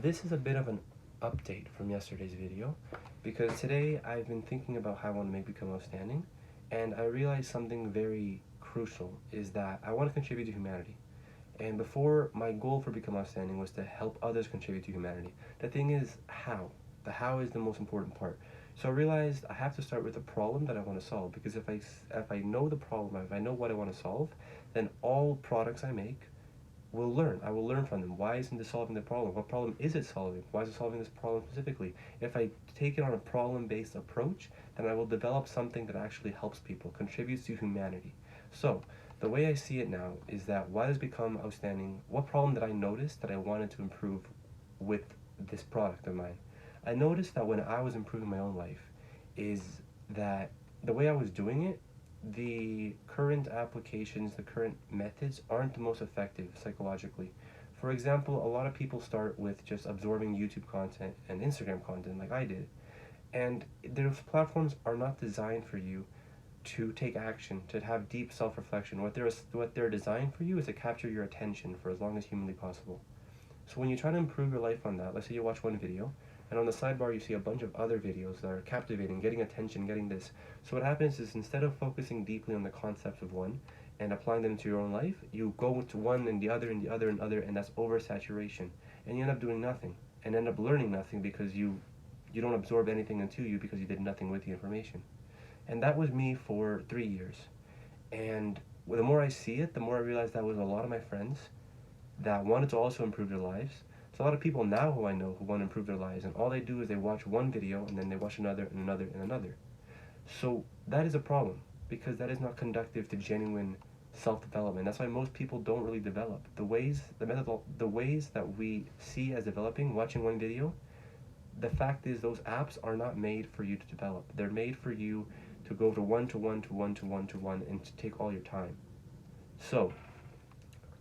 This is a bit of an update from yesterday's video because today I've been thinking about how I want to become outstanding, and I realized something very crucial is that I want to contribute to humanity. And before, my goal for become outstanding was to help others contribute to humanity. The thing is how. The how is the most important part. So I realized I have to start with a problem that I want to solve, because if I know the problem, if I know what I want to solve, then all products I make will learn. I will learn from them. Why isn't this solving the problem? What problem is it solving? Why is it solving this problem specifically? If I take it on a problem-based approach, then I will develop something that actually helps people, contributes to humanity. So, the way I see it now is that why does become outstanding? What problem did I notice that I wanted to improve with this product of mine? I noticed that when I was improving my own life, is that the way I was doing it, the current applications, the current methods aren't the most effective psychologically. For example, a lot of people start with just absorbing YouTube content and Instagram content like I did. And those platforms are not designed for you to take action, to have deep self-reflection. What they're designed for you is to capture your attention for as long as humanly possible. So when you try to improve your life on that, let's say you watch one video, and on the sidebar you see a bunch of other videos that are captivating, getting attention, getting this. So what happens is, instead of focusing deeply on the concepts of one and applying them to your own life, you go to one and the other and the other and other, and that's oversaturation. And you end up doing nothing, and end up learning nothing, because you don't absorb anything into you because you did nothing with the information. And that was me for 3 years. And the more I see it, the more I realize that was a lot of my friends that wanted to also improve their lives. There's a lot of people now who I know who want to improve their lives, and all they do is they watch one video and then they watch another and another and another. So that is a problem, because that is not conductive to genuine self-development. That's why most people don't really develop. The ways that we see as developing, watching one video, the fact is those apps are not made for you to develop. They're made for you to go to one to one to one to one to one and to take all your time. So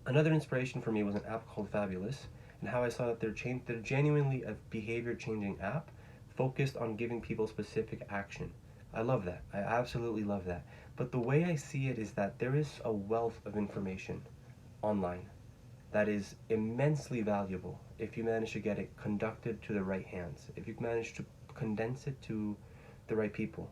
another inspiration for me was an app called Fabulous, and how I saw that they're genuinely a behavior-changing app focused on giving people specific action. I love that. I absolutely love that. But the way I see it is that there is a wealth of information online that is immensely valuable if you manage to get it conducted to the right hands, if you manage to condense it to the right people.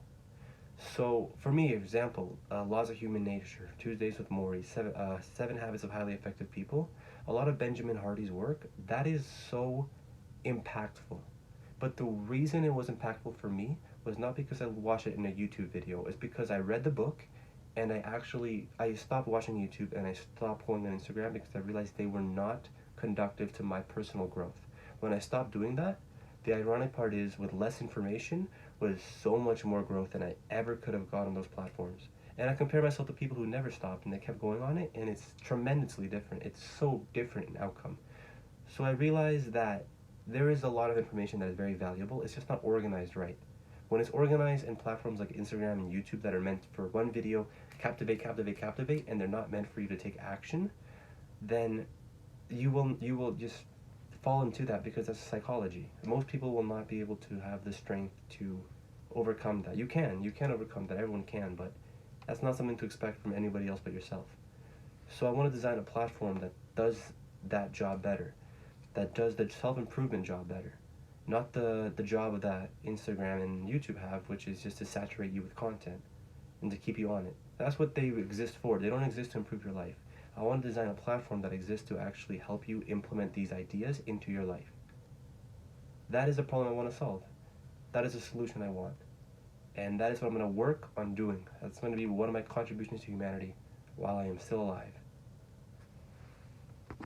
So, for me, example, Laws of Human Nature, Tuesdays with Maury, Seven Habits of Highly Effective People, a lot of Benjamin Hardy's work, that is so impactful. But the reason it was impactful for me was not because I watched it in a YouTube video. It's because I read the book, and I stopped watching YouTube and I stopped going on Instagram, because I realized they were not conductive to my personal growth. When I stopped doing that, the ironic part is, with less information was so much more growth than I ever could have got on those platforms. And I compare myself to people who never stopped and they kept going on it, and it's tremendously different. It's so different in outcome. So I realized that there is a lot of information that is very valuable. It's just not organized right. When it's organized in platforms like Instagram and YouTube that are meant for one video, captivate, captivate, captivate, and they're not meant for you to take action, then you will just fall into that, because that's psychology. Most people will not be able to have the strength to overcome that. You can overcome that, everyone can, but that's not something to expect from anybody else but yourself. So I want to design a platform that does that job better, that does the self-improvement job better, not the job that Instagram and YouTube have, which is just to saturate you with content and to keep you on it. That's what they exist for. They don't exist to improve your life. I want to design a platform that exists to actually help you implement these ideas into your life. That is the problem I want to solve. That is the solution I want. And that is what I'm going to work on doing. That's going to be one of my contributions to humanity while I am still alive.